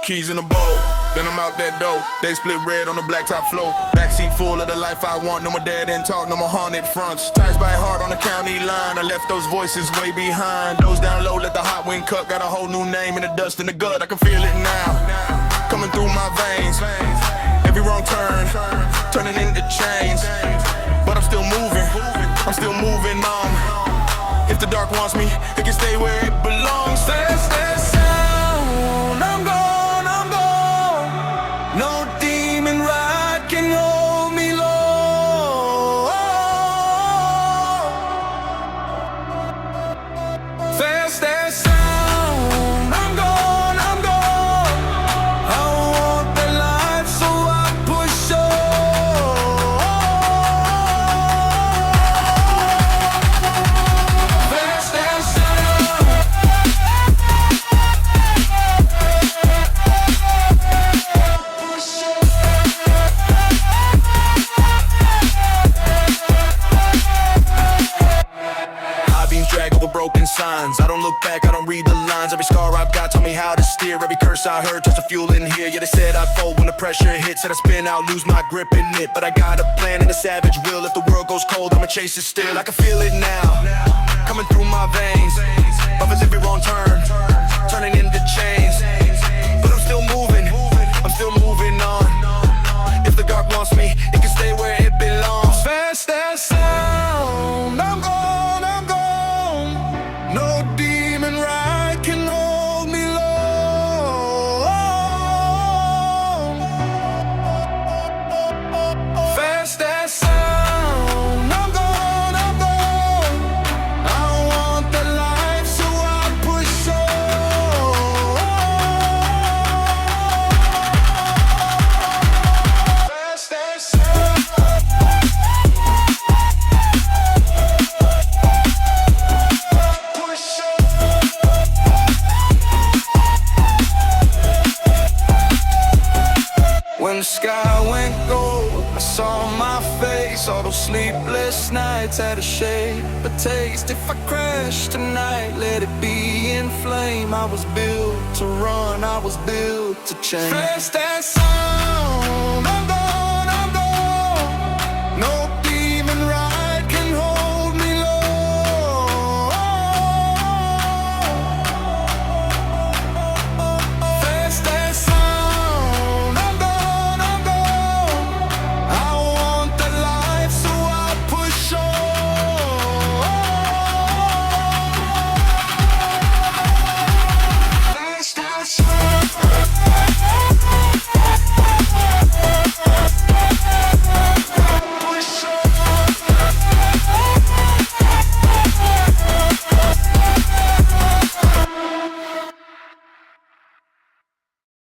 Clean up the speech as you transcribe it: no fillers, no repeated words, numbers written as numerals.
Keys in the bowl, then I'm out that dope. They split red on the blacktop floor. Backseat full of the life I want. No more dead end talk, no more haunted fronts. Ties by heart on the county line. I left those voices way behind. Those down low, let the hot wind cut. Got a whole new name in the dust in the gut. I can feel it now, coming through my veins. Every wrong turn, turning into change. But I'm still moving, I'm still moving on. If the dark wants me, it can stay where it belongs. That's that sound. I'm gone, I'm gone. No demon ride can hold me low. That's that sound. I'm gone, I'm gone. I want the light, so I push on. That's that sound. Push on. High beams drag over broken signs. I don't look back, I don't read the lines. Every scar I've got taught me how to steer. Every curse I heard turns to fuel in here. Yeah, they said I'd fold when the pressure hits. Said I spin out, lose my grip in it. But I got a plan and a savage will. If the world goes cold, I'ma chase it still. I can feel it now, coming through my veins. Buffers every wrong turn, turning into chains. But I'm still moving, I'm still moving on. If the dark wants me, it can stay where it belongs. Fast as sound. I'm gone, I'm gone. No demon ride can hold me low. Fast as sound. I'm gone, I'm gone. I want the life, so I push on. Fast as sound. Push on. When the sky went gold, I saw my face. All those sleepless nights had a shape, a taste. If I crash tonight, let it be in flame. I was built to run, I was built to change. Fast as sound. I'm gone.